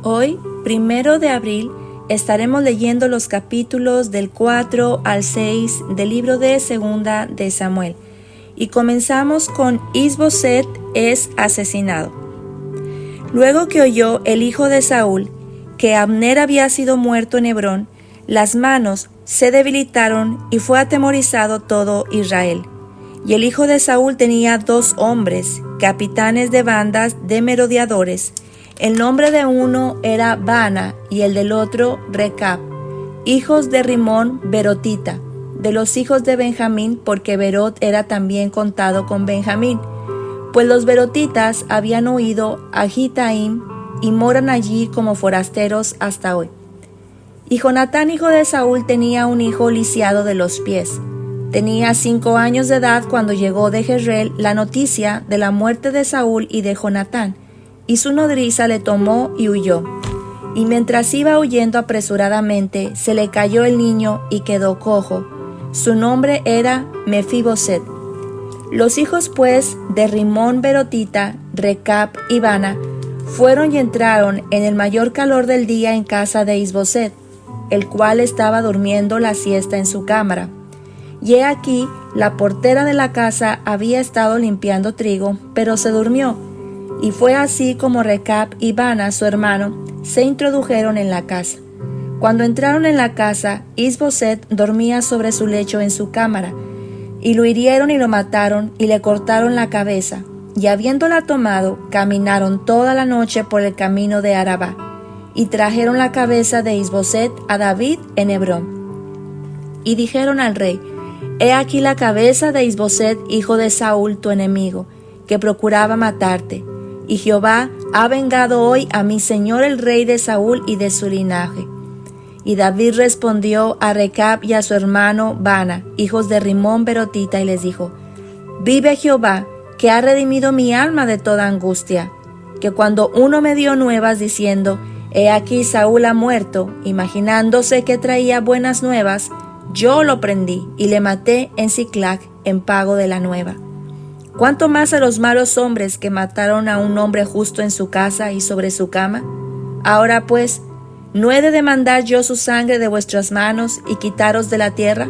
Hoy, 1 de abril, estaremos leyendo los capítulos del 4 al 6 del libro de Segunda de Samuel. Y comenzamos con Is-Boset es asesinado. Luego que oyó el hijo de Saúl que Abner había sido muerto en Hebrón, las manos se debilitaron y fue atemorizado todo Israel. Y el hijo de Saúl tenía 2 hombres, capitanes de bandas de merodeadores. El nombre de uno era Baana y el del otro Recab, hijos de Rimón Berotita, de los hijos de Benjamín, porque Berot era también contado con Benjamín. Pues los berotitas habían huido a Gitaim y moran allí como forasteros hasta hoy. Y Jonatán, hijo de Saúl, tenía un hijo lisiado de los pies. Tenía 5 años de edad cuando llegó de Jezreel la noticia de la muerte de Saúl y de Jonatán, y su nodriza le tomó y huyó. Y mientras iba huyendo apresuradamente, se le cayó el niño y quedó cojo. Su nombre era Mefiboset. Los hijos pues de Rimón Berotita, Recab y Baana, fueron y entraron en el mayor calor del día en casa de Is-Boset, el cual estaba durmiendo la siesta en su cámara. Y he aquí, la portera de la casa había estado limpiando trigo, pero se durmió. Y fue así como Recab y Baana, su hermano, se introdujeron en la casa. Cuando entraron en la casa, Is-Boset dormía sobre su lecho en su cámara, y lo hirieron y lo mataron, y le cortaron la cabeza. Y habiéndola tomado, caminaron toda la noche por el camino de Arabá, y trajeron la cabeza de Is-Boset a David en Hebrón. Y dijeron al rey: He aquí la cabeza de Is-Boset, hijo de Saúl, tu enemigo, que procuraba matarte. Y Jehová ha vengado hoy a mi señor el rey de Saúl y de su linaje. Y David respondió a Recab y a su hermano Baana, hijos de Rimón Berotita, y les dijo: Vive Jehová, que ha redimido mi alma de toda angustia, que cuando uno me dio nuevas diciendo: He aquí Saúl ha muerto, imaginándose que traía buenas nuevas, yo lo prendí y le maté en Siclag en pago de la nueva. ¿Cuánto más a los malos hombres que mataron a un hombre justo en su casa y sobre su cama? Ahora pues, ¿no he de demandar yo su sangre de vuestras manos y quitaros de la tierra?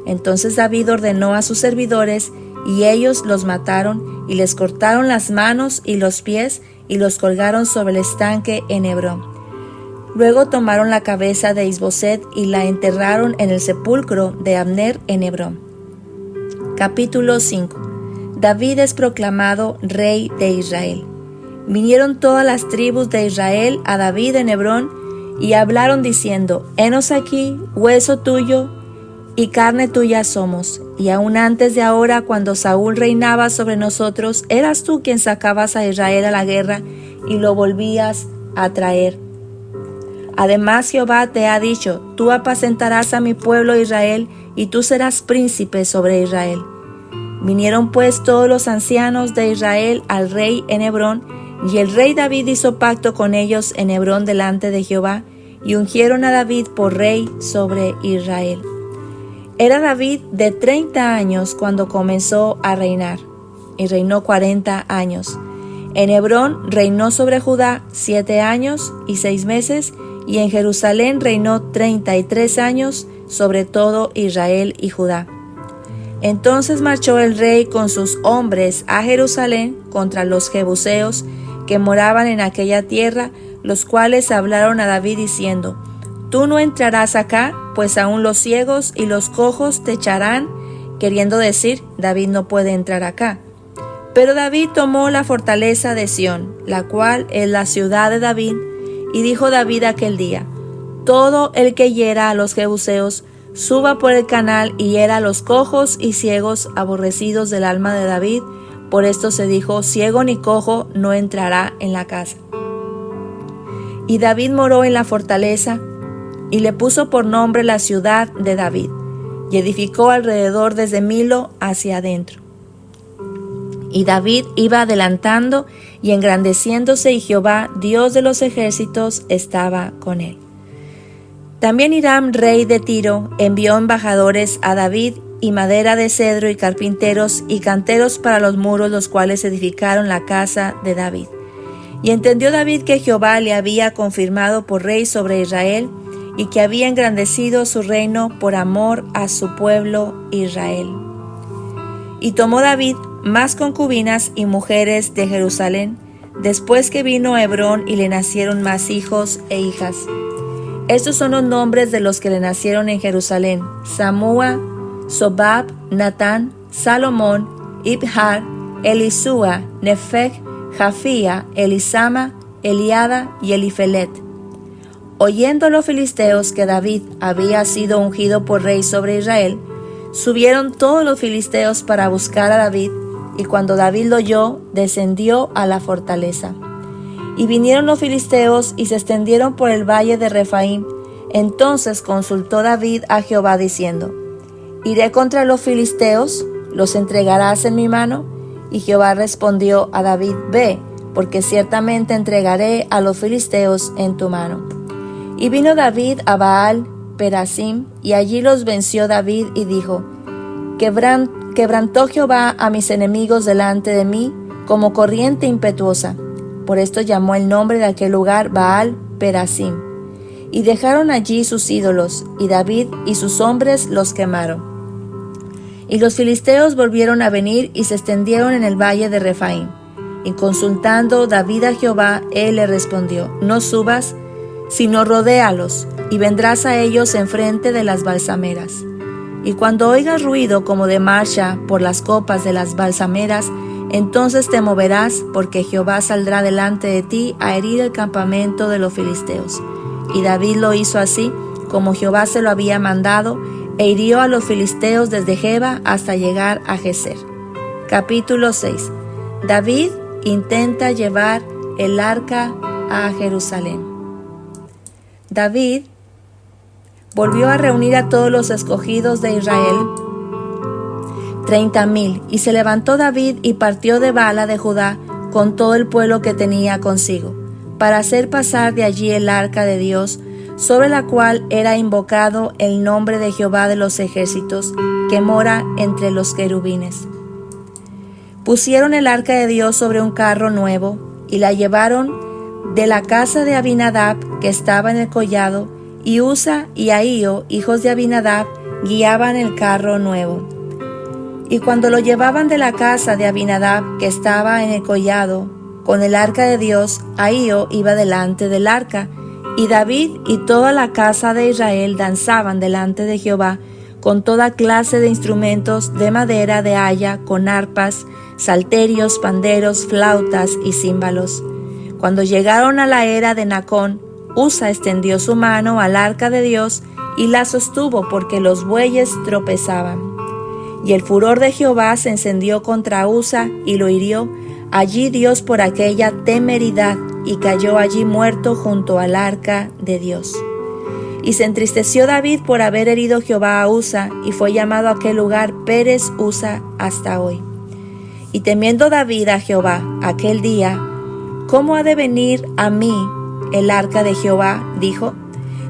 Entonces David ordenó a sus servidores, y ellos los mataron, y les cortaron las manos y los pies, y los colgaron sobre el estanque en Hebrón. Luego tomaron la cabeza de Is-Boset y la enterraron en el sepulcro de Abner en Hebrón. Capítulo 5. David es proclamado rey de Israel. Vinieron todas las tribus de Israel a David en Hebrón y hablaron diciendo: Henos aquí, hueso tuyo y carne tuya somos. Y aún antes de ahora, cuando Saúl reinaba sobre nosotros, eras tú quien sacabas a Israel a la guerra y lo volvías a traer. Además Jehová te ha dicho: Tú apacentarás a mi pueblo Israel, y tú serás príncipe sobre Israel. Vinieron pues todos los ancianos de Israel al rey en Hebrón, y el rey David hizo pacto con ellos en Hebrón delante de Jehová, y ungieron a David por rey sobre Israel. Era David de 30 años cuando comenzó a reinar, y reinó 40 años. En Hebrón reinó sobre Judá 7 años y 6 meses, y en Jerusalén reinó 33 años sobre todo Israel y Judá. Entonces marchó el rey con sus hombres a Jerusalén contra los jebuseos que moraban en aquella tierra, los cuales hablaron a David diciendo: Tú no entrarás acá, pues aún los ciegos y los cojos te echarán, queriendo decir: David no puede entrar acá. Pero David tomó la fortaleza de Sión, la cual es la ciudad de David, y dijo David aquel día: Todo el que hiera a los jebuseos, suba por el canal y hiera a los cojos y ciegos aborrecidos del alma de David. Por esto se dijo: ciego ni cojo no entrará en la casa. Y David moró en la fortaleza, y le puso por nombre la ciudad de David, y edificó alrededor desde Milo hacia adentro. Y David iba adelantando y engrandeciéndose, y Jehová, Dios de los ejércitos, estaba con él. También Hiram, rey de Tiro, envió embajadores a David, y madera de cedro, y carpinteros y canteros para los muros, los cuales edificaron la casa de David. Y entendió David que Jehová le había confirmado por rey sobre Israel, y que había engrandecido su reino por amor a su pueblo Israel. Y tomó David más concubinas y mujeres de Jerusalén, después que vino a Hebrón y le nacieron más hijos e hijas. Estos son los nombres de los que le nacieron en Jerusalén: Samúa, Sobab, Natán, Salomón, Ibhar, Elisúa, Nefeg, Jafía, Elisama, Eliada y Elifelet. Oyendo los filisteos que David había sido ungido por rey sobre Israel, subieron todos los filisteos para buscar a David, y cuando David lo oyó, descendió a la fortaleza. Y vinieron los filisteos y se extendieron por el valle de Refaim. Entonces consultó David a Jehová diciendo: ¿Iré contra los filisteos? ¿Los entregarás en mi mano? Y Jehová respondió a David: Ve, porque ciertamente entregaré a los filisteos en tu mano. Y vino David a Baal Perasim, y allí los venció David, y dijo: Quebrantó Jehová a mis enemigos delante de mí, como corriente impetuosa. Por esto llamó el nombre de aquel lugar Baal Perasim. Y dejaron allí sus ídolos, y David y sus hombres los quemaron. Y los filisteos volvieron a venir y se extendieron en el valle de Refaim. Y consultando David a Jehová, él le respondió: No subas, sino rodéalos, y vendrás a ellos enfrente de las balsameras. Y cuando oigas ruido como de marcha por las copas de las balsameras, entonces te moverás, porque Jehová saldrá delante de ti a herir el campamento de los filisteos. Y David lo hizo así, como Jehová se lo había mandado, e hirió a los filisteos desde Geba hasta llegar a Geser. Capítulo 6. David intenta llevar el arca a Jerusalén. David volvió a reunir a todos los escogidos de Israel, 30,000, y se levantó David y partió de Bala de Judá con todo el pueblo que tenía consigo, para hacer pasar de allí el arca de Dios, sobre la cual era invocado el nombre de Jehová de los ejércitos, que mora entre los querubines. Pusieron el arca de Dios sobre un carro nuevo, y la llevaron de la casa de Abinadab, que estaba en el collado, y Usa y Ahío, hijos de Abinadab, guiaban el carro nuevo. Y cuando lo llevaban de la casa de Abinadab, que estaba en el collado, con el arca de Dios, Ahío iba delante del arca, y David y toda la casa de Israel danzaban delante de Jehová, con toda clase de instrumentos de madera de haya, con arpas, salterios, panderos, flautas y címbalos. Cuando llegaron a la era de Nacón, Usa extendió su mano al arca de Dios y la sostuvo, porque los bueyes tropezaban. Y el furor de Jehová se encendió contra Usa y lo hirió allí Dios por aquella temeridad, y cayó allí muerto junto al arca de Dios. Y se entristeció David por haber herido Jehová a Usa, y fue llamado aquel lugar Pérez Usa hasta hoy. Y temiendo David a Jehová aquel día: ¿Cómo ha de venir a mí el arca de Jehová?, dijo.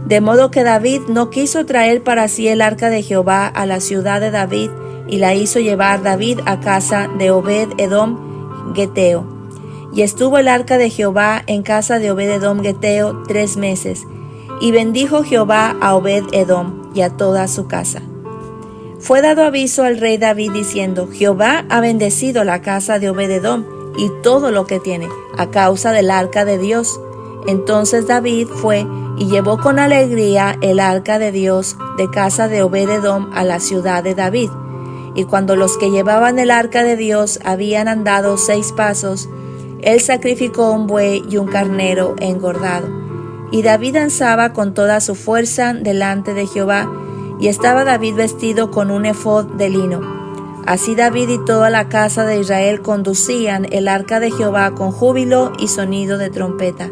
De modo que David no quiso traer para sí el arca de Jehová a la ciudad de David, y la hizo llevar David a casa de Obed-edom Geteo. Y estuvo el arca de Jehová en casa de Obed-edom Geteo 3 meses, y bendijo Jehová a Obed-edom y a toda su casa. Fue dado aviso al rey David diciendo: Jehová ha bendecido la casa de Obed-edom y todo lo que tiene, a causa del arca de Dios. Entonces David fue y llevó con alegría el arca de Dios de casa de Obed-edom a la ciudad de David. Y cuando los que llevaban el arca de Dios habían andado 6 pasos, él sacrificó un buey y un carnero engordado. Y David danzaba con toda su fuerza delante de Jehová, y estaba David vestido con un efod de lino. Así David y toda la casa de Israel conducían el arca de Jehová con júbilo y sonido de trompeta.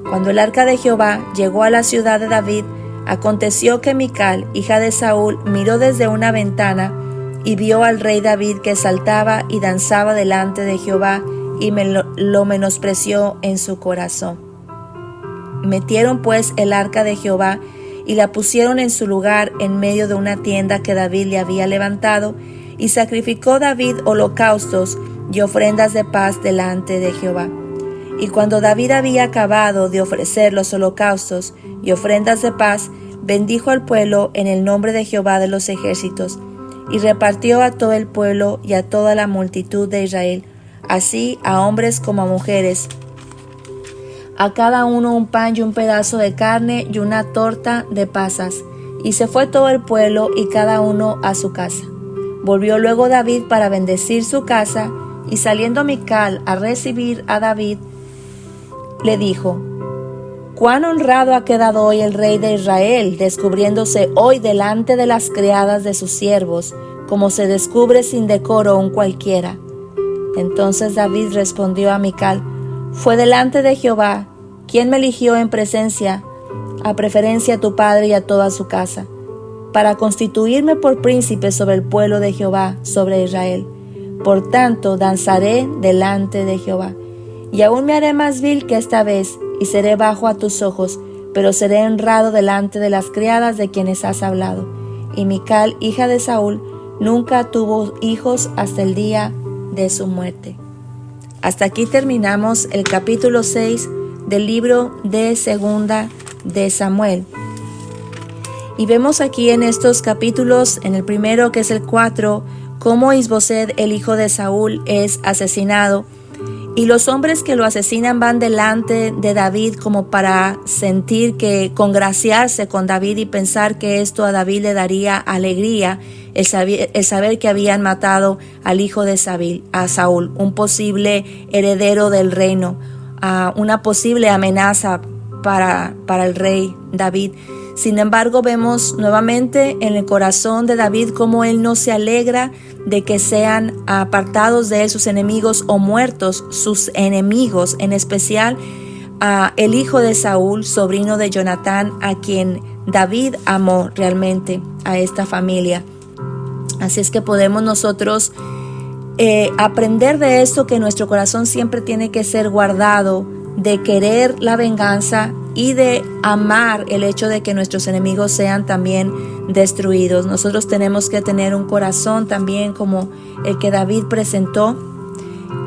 Cuando el arca de Jehová llegó a la ciudad de David, aconteció que Mical, hija de Saúl, miró desde una ventana y vio al rey David que saltaba y danzaba delante de Jehová, y lo menospreció en su corazón. Metieron pues el arca de Jehová y la pusieron en su lugar en medio de una tienda que David le había levantado, y sacrificó David holocaustos y ofrendas de paz delante de Jehová. Y cuando David había acabado de ofrecer los holocaustos y ofrendas de paz, bendijo al pueblo en el nombre de Jehová de los ejércitos, y repartió a todo el pueblo y a toda la multitud de Israel, así a hombres como a mujeres, a cada uno un pan y un pedazo de carne y una torta de pasas. Y se fue todo el pueblo y cada uno a su casa. Volvió luego David para bendecir su casa, y saliendo Mical a recibir a David, le dijo: «Cuán honrado ha quedado hoy el rey de Israel, descubriéndose hoy delante de las criadas de sus siervos, como se descubre sin decoro un cualquiera». Entonces David respondió a Mical: «Fue delante de Jehová, quien me eligió en presencia, a preferencia a tu padre y a toda su casa, para constituirme por príncipe sobre el pueblo de Jehová, sobre Israel. Por tanto, danzaré delante de Jehová. Y aún me haré más vil que esta vez, y seré bajo a tus ojos, pero seré honrado delante de las criadas de quienes has hablado». Y Mical, hija de Saúl, nunca tuvo hijos hasta el día de su muerte. Hasta aquí terminamos el capítulo 6 del libro de Segunda de Samuel. Y vemos aquí en estos capítulos, en el primero, que es el 4, cómo Isboset, el hijo de Saúl, es asesinado. Y los hombres que lo asesinan van delante de David como para sentir que congraciarse con David y pensar que esto a David le daría alegría, el saber que habían matado al hijo de Saúl, un posible heredero del reino, una posible amenaza para el rey David. Sin embargo, vemos nuevamente en el corazón de David cómo él no se alegra de que sean apartados de él sus enemigos o muertos sus enemigos, en especial el hijo de Saúl, sobrino de Jonatán, a quien David amó realmente, a esta familia. Así es que podemos nosotros aprender de esto, que nuestro corazón siempre tiene que ser guardado de querer la venganza y de amar el hecho de que nuestros enemigos sean también destruidos. Nosotros tenemos que tener un corazón también como el que David presentó,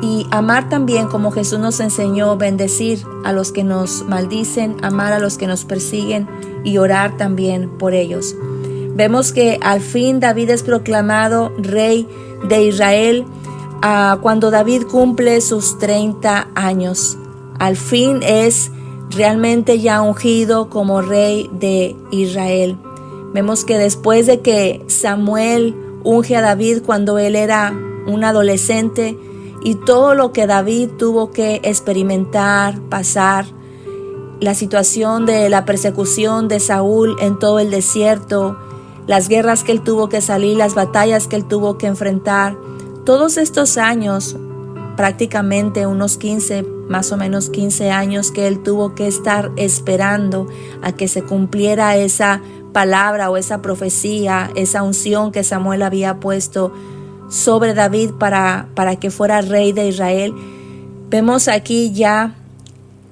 y amar también como Jesús nos enseñó, bendecir a los que nos maldicen, amar a los que nos persiguen y orar también por ellos. Vemos que al fin David es proclamado rey de Israel cuando David cumple sus 30 años. Al fin es realmente ya ungido como rey de Israel. Vemos que después de que Samuel unge a David cuando él era un adolescente, y todo lo que David tuvo que experimentar, pasar, la situación de la persecución de Saúl en todo el desierto, las guerras que él tuvo que salir, las batallas que él tuvo que enfrentar, todos estos años, prácticamente unos 15, más o menos 15 años que él tuvo que estar esperando a que se cumpliera esa palabra o esa profecía, esa unción que Samuel había puesto sobre David para que fuera rey de Israel. Vemos aquí ya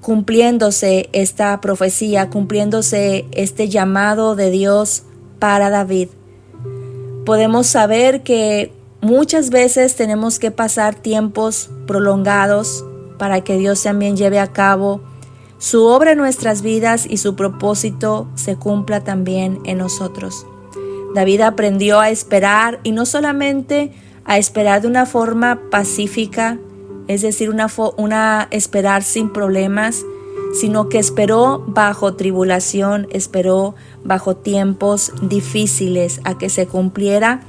cumpliéndose esta profecía, cumpliéndose este llamado de Dios para David. Podemos saber que muchas veces tenemos que pasar tiempos prolongados para que Dios también lleve a cabo su obra en nuestras vidas y su propósito se cumpla también en nosotros. David aprendió a esperar, y no solamente a esperar de una forma pacífica, es decir, una esperar sin problemas, sino que esperó bajo tribulación, esperó bajo tiempos difíciles a que se cumpliera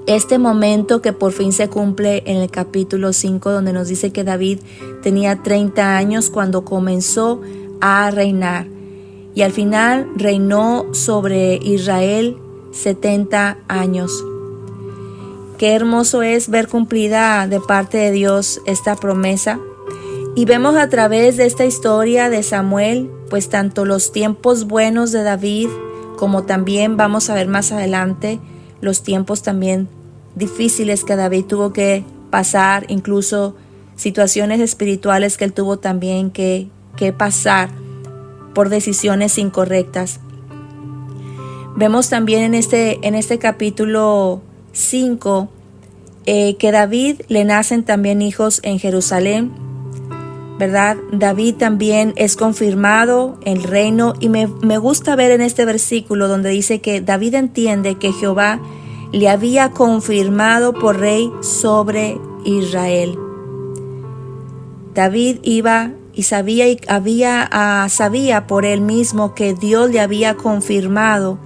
este momento que por fin se cumple en el capítulo 5, donde nos dice que David tenía 30 años cuando comenzó a reinar, y al final reinó sobre Israel 70 años. Qué hermoso es ver cumplida de parte de Dios esta promesa. Y vemos a través de esta historia de Samuel, pues tanto los tiempos buenos de David, como también vamos a ver más adelante los tiempos también difíciles que David tuvo que pasar, incluso situaciones espirituales que él tuvo también que pasar por decisiones incorrectas. Vemos también en este capítulo 5 que David le nacen también hijos en Jerusalén. ¿verdad? David también es confirmado el reino y me gusta ver en este versículo donde dice que David entiende que Jehová le había confirmado por rey sobre Israel. David iba y sabía por él mismo que Dios le había confirmado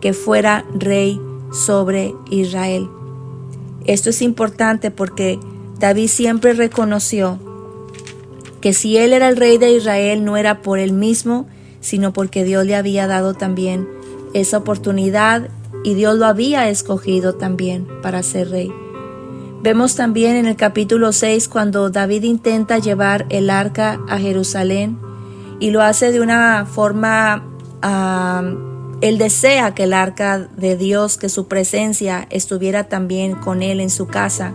que fuera rey sobre Israel. Esto es importante porque David siempre reconoció que si él era el rey de Israel no era por él mismo, sino porque Dios le había dado también esa oportunidad y Dios lo había escogido también para ser rey. Vemos también en el capítulo 6 cuando David intenta llevar el arca a Jerusalén y lo hace de una forma, él desea que el arca de Dios, que su presencia estuviera también con él en su casa.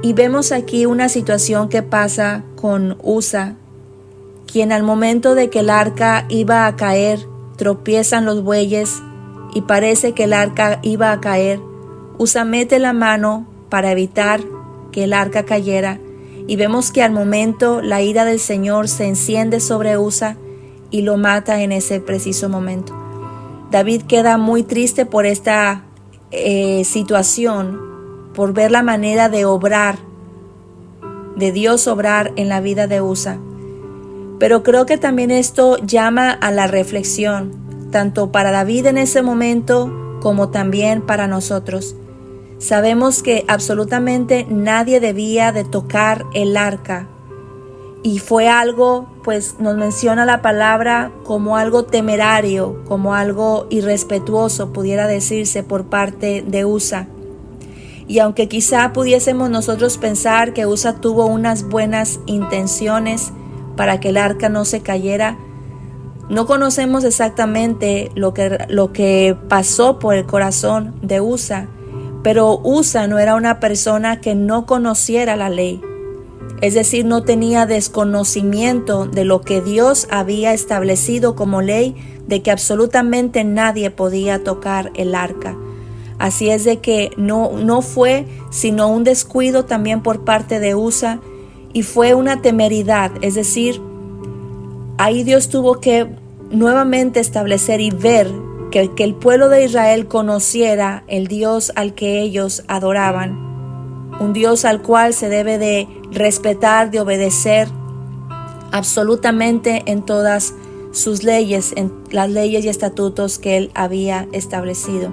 Y vemos aquí una situación que pasa con Usa, quien al momento de que el arca iba a caer, tropiezan los bueyes y parece que el arca iba a caer. Usa mete la mano para evitar que el arca cayera y vemos que al momento la ira del Señor se enciende sobre Usa y lo mata en ese preciso momento. David queda muy triste por esta situación, por ver la manera de obrar, de Dios obrar en la vida de Usa. Pero creo que también esto llama a la reflexión, tanto para David en ese momento como también para nosotros. Sabemos que absolutamente nadie debía de tocar el arca y fue algo, pues nos menciona la palabra como algo temerario, como algo irrespetuoso, pudiera decirse, por parte de Usa. Y aunque quizá pudiésemos nosotros pensar que Usa tuvo unas buenas intenciones para que el arca no se cayera, no conocemos exactamente lo que pasó por el corazón de Usa, pero Usa no era una persona que no conociera la ley. Es decir, no tenía desconocimiento de lo que Dios había establecido como ley, de que absolutamente nadie podía tocar el arca. Así es de que no fue sino un descuido también por parte de Usa y fue una temeridad. Es decir, ahí Dios tuvo que nuevamente establecer y ver que el pueblo de Israel conociera el Dios al que ellos adoraban. Un Dios al cual se debe de respetar, de obedecer absolutamente en todas sus leyes, en las leyes y estatutos que él había establecido.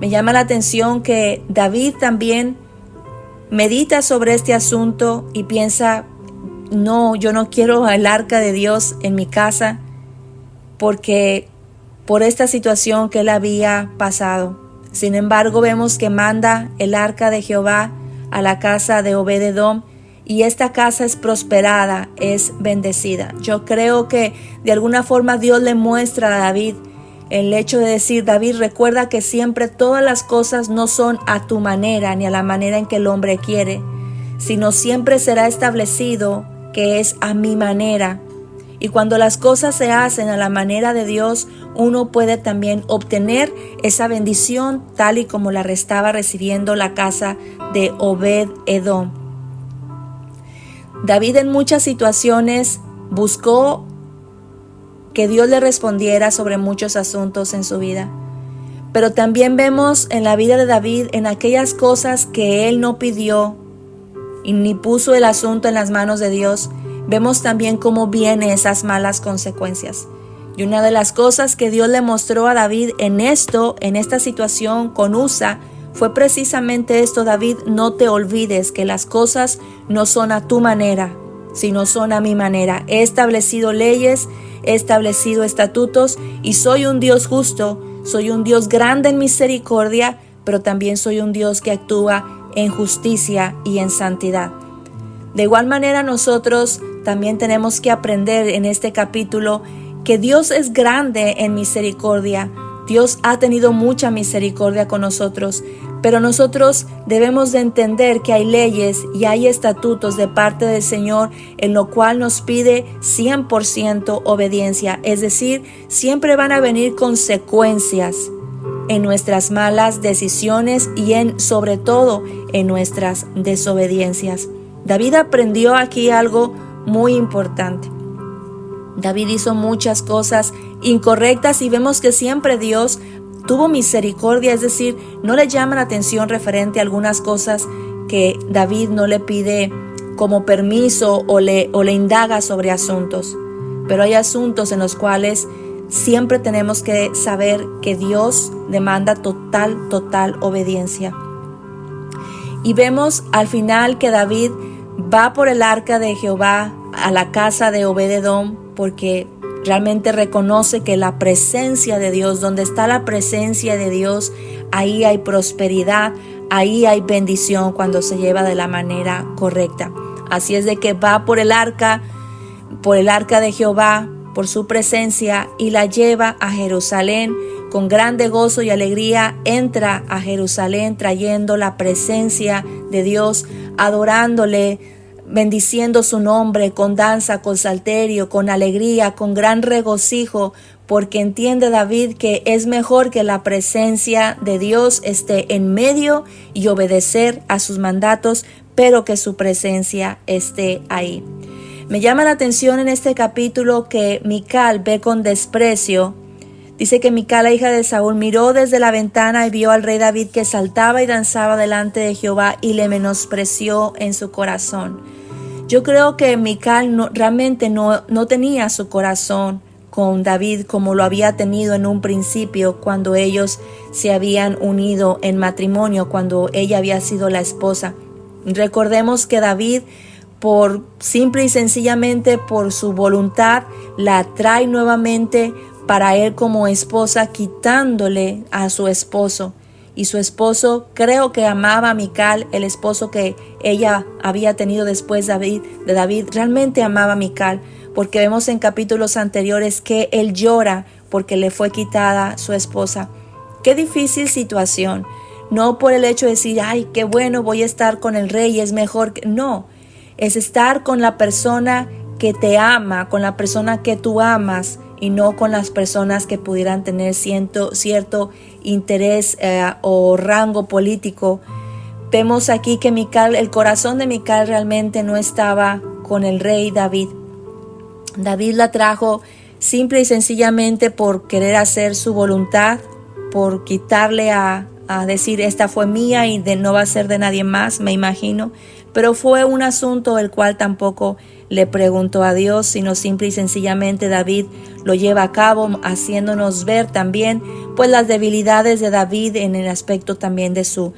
Me llama la atención que David también medita sobre este asunto y piensa, no, yo no quiero el arca de Dios en mi casa porque por esta situación que él había pasado. Sin embargo, vemos que manda el arca de Jehová a la casa de Obed-edom y esta casa es prosperada, es bendecida. Yo creo que de alguna forma Dios le muestra a David el hecho de decir, David, recuerda que siempre todas las cosas no son a tu manera ni a la manera en que el hombre quiere, sino siempre será establecido que es a mi manera. Y cuando las cosas se hacen a la manera de Dios, uno puede también obtener esa bendición tal y como la estaba recibiendo la casa de Obed-edom. David en muchas situaciones buscó que Dios le respondiera sobre muchos asuntos en su vida. Pero también vemos en la vida de David en aquellas cosas que él no pidió y ni puso el asunto en las manos de Dios, vemos también cómo vienen esas malas consecuencias. Y una de las cosas que Dios le mostró a David en esta situación con Usa, fue precisamente esto: David, no te olvides que las cosas no son a tu manera, sino son a mi manera. He establecido leyes, he establecido estatutos y soy un Dios justo, soy un Dios grande en misericordia, pero también soy un Dios que actúa en justicia y en santidad. De igual manera nosotros también tenemos que aprender en este capítulo que Dios es grande en misericordia. Dios ha tenido mucha misericordia con nosotros, pero nosotros debemos de entender que hay leyes y hay estatutos de parte del Señor en lo cual nos pide 100% obediencia. Es decir, siempre van a venir consecuencias en nuestras malas decisiones y sobre todo en nuestras desobediencias. David aprendió aquí algo muy importante. David hizo muchas cosas incorrectas y vemos que siempre Dios tuvo misericordia, es decir, no le llama la atención referente a algunas cosas que David no le pide como permiso o le indaga sobre asuntos. Pero hay asuntos en los cuales siempre tenemos que saber que Dios demanda total obediencia. Y vemos al final que David va por el arca de Jehová a la casa de Obed-edom porque realmente reconoce que la presencia de Dios, donde está la presencia de Dios, ahí hay prosperidad, ahí hay bendición cuando se lleva de la manera correcta. Así es de que va por el arca de Jehová, por su presencia, y la lleva a Jerusalén. Con grande gozo y alegría entra a Jerusalén trayendo la presencia de Dios, adorándole, bendiciendo su nombre con danza, con salterio, con alegría, con gran regocijo, porque entiende David que es mejor que la presencia de Dios esté en medio y obedecer a sus mandatos, pero que su presencia esté ahí. Me llama la atención en este capítulo que Mical ve con desprecio. Dice que Mical, la hija de Saúl, miró desde la ventana y vio al rey David que saltaba y danzaba delante de Jehová y le menospreció en su corazón. Yo creo que Mical realmente no tenía su corazón con David como lo había tenido en un principio cuando ellos se habían unido en matrimonio, cuando ella había sido la esposa. Recordemos que David, por simple y sencillamente por su voluntad, la trae nuevamente para él como esposa, quitándole a su esposo. Y su esposo, creo que amaba a Mical, el esposo que ella había tenido después de David, realmente amaba a Mical, porque vemos en capítulos anteriores que él llora porque le fue quitada su esposa. Qué difícil situación. No por el hecho de decir, ay, qué bueno, voy a estar con el rey, es mejor. No, es estar con la persona que te ama, con la persona que tú amas, y no con las personas que pudieran tener cierto interés o rango político. Vemos aquí que el corazón de Mical realmente no estaba con el rey David. David la trajo simple y sencillamente por querer hacer su voluntad, por quitarle a decir, esta fue mía y no va a ser de nadie más, me imagino. Pero fue un asunto el cual tampoco le preguntó a Dios, sino simple y sencillamente David lo lleva a cabo, haciéndonos ver también pues las debilidades de David en el aspecto también de su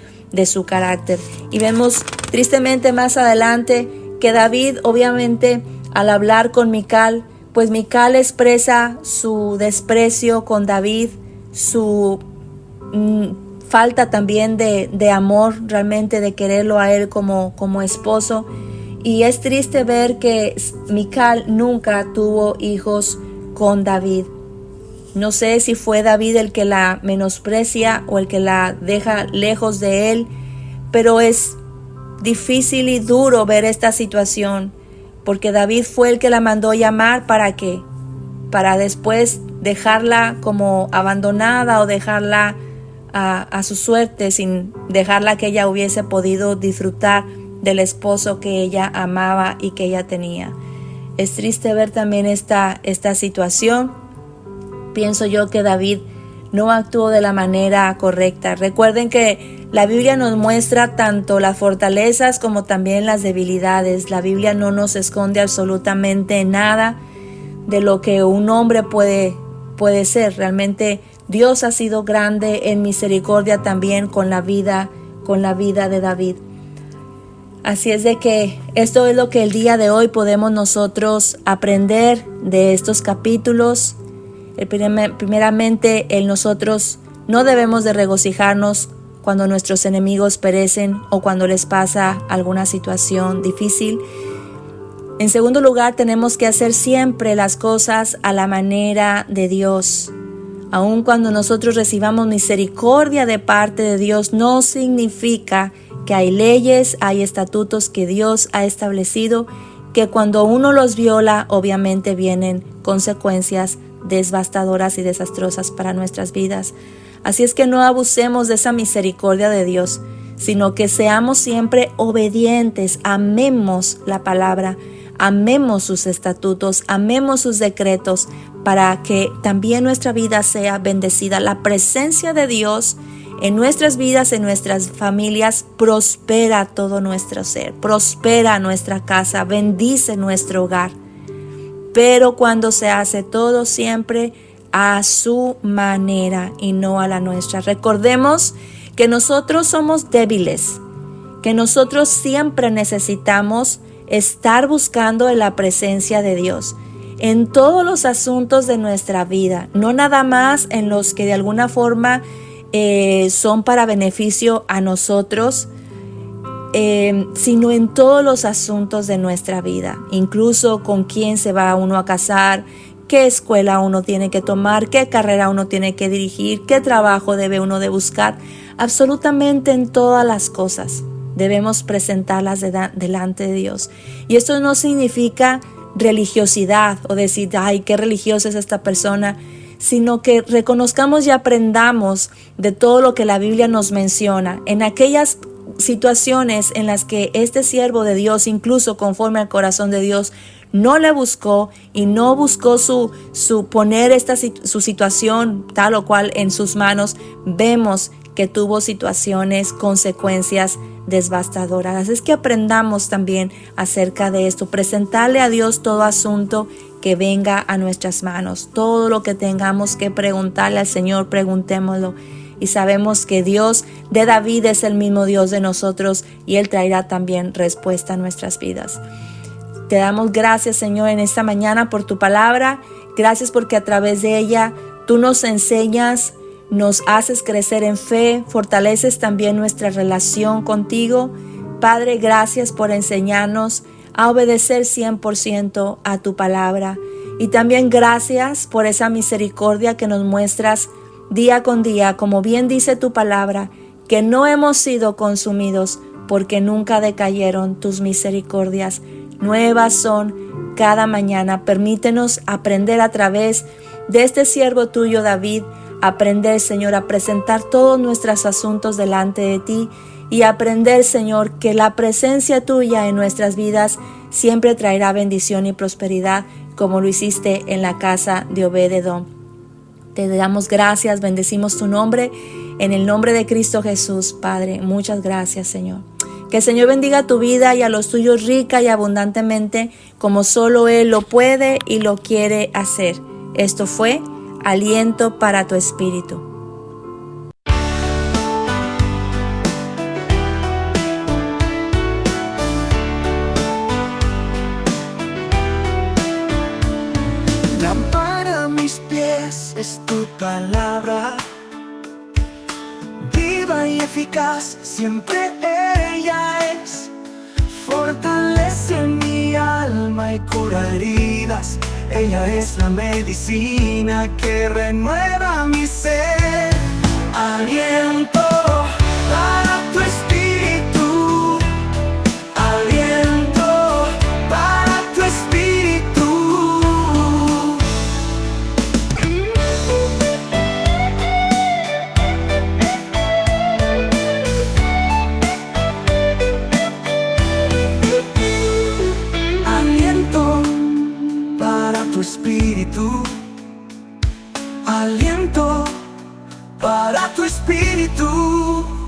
carácter. Y vemos tristemente más adelante que David, obviamente, al hablar con Mical, pues Mical expresa su desprecio con David, su falta también de amor, realmente de quererlo a él como esposo. Y es triste ver que Mical nunca tuvo hijos con David. No sé si fue David el que la menosprecia o el que la deja lejos de él, pero es difícil y duro ver esta situación, porque David fue el que la mandó llamar. ¿Para qué? Para después dejarla como abandonada o dejarla a su suerte, sin dejarla que ella hubiese podido disfrutar del esposo que ella amaba y que ella tenía. Es triste ver también esta situación. Pienso yo que David no actuó de la manera correcta. Recuerden que la Biblia nos muestra tanto las fortalezas como también las debilidades. La Biblia no nos esconde absolutamente nada de lo que un hombre puede ser. Realmente Dios ha sido grande en misericordia también con la vida de David. Así es de que esto es lo que el día de hoy podemos nosotros aprender de estos capítulos. Primeramente, nosotros no debemos de regocijarnos cuando nuestros enemigos perecen o cuando les pasa alguna situación difícil. En segundo lugar, tenemos que hacer siempre las cosas a la manera de Dios. Aun cuando nosotros recibamos misericordia de parte de Dios, no significa que hay leyes, hay estatutos que Dios ha establecido, que cuando uno los viola, obviamente vienen consecuencias devastadoras y desastrosas para nuestras vidas. Así es que no abusemos de esa misericordia de Dios, sino que seamos siempre obedientes, amemos la palabra, amemos sus estatutos, amemos sus decretos, para que también nuestra vida sea bendecida. La presencia de Dios en nuestras vidas, en nuestras familias, prospera todo nuestro ser, prospera nuestra casa, bendice nuestro hogar. Pero cuando se hace todo siempre a su manera y no a la nuestra. Recordemos que nosotros somos débiles, que nosotros siempre necesitamos estar buscando en la presencia de Dios en todos los asuntos de nuestra vida, no nada más en los que de alguna forma son para beneficio a nosotros, sino en todos los asuntos de nuestra vida, incluso con quién se va uno a casar, qué escuela uno tiene que tomar, qué carrera uno tiene que dirigir, qué trabajo debe uno de buscar. Absolutamente en todas las cosas debemos presentarlas delante de Dios. Y esto no significa religiosidad o decir, ay, qué religiosa es esta persona, sino que reconozcamos y aprendamos de todo lo que la Biblia nos menciona en aquellas situaciones en las que este siervo de Dios, incluso conforme al corazón de Dios, no le buscó y no buscó su poner su situación tal o cual en sus manos. Vemos que tuvo situaciones, consecuencias devastadoras. Es que aprendamos también acerca de esto, presentarle a Dios todo asunto que venga a nuestras manos, todo lo que tengamos que preguntarle al Señor, preguntémoslo. Y sabemos que Dios de David es el mismo Dios de nosotros y Él traerá también respuesta a nuestras vidas. Te damos gracias, Señor, en esta mañana por tu palabra. Gracias porque a través de ella tú nos enseñas, nos haces crecer en fe, fortaleces también nuestra relación contigo. Padre, gracias por enseñarnos a obedecer 100% a tu palabra. Y también gracias por esa misericordia que nos muestras día con día, como bien dice tu palabra, que no hemos sido consumidos porque nunca decayeron tus misericordias. Nuevas son cada mañana. Permítenos aprender a través de este siervo tuyo, David, aprender, Señor, a presentar todos nuestros asuntos delante de ti y aprender, Señor, que la presencia tuya en nuestras vidas siempre traerá bendición y prosperidad, como lo hiciste en la casa de Obed-edom. Te damos gracias, bendecimos tu nombre, en el nombre de Cristo Jesús, Padre. Muchas gracias, Señor. Que el Señor bendiga tu vida y a los tuyos rica y abundantemente, como solo Él lo puede y lo quiere hacer. Esto fue Aliento para tu Espíritu. Lámpara a mis pies es tu palabra, viva y eficaz, siempre ella es. Fortalece mi alma y cura heridas. Ella es la medicina que renueva mi ser. Aliento para tu espíritu. Aliento para tu espíritu. Aliento para tu espíritu, aliento para tu espíritu.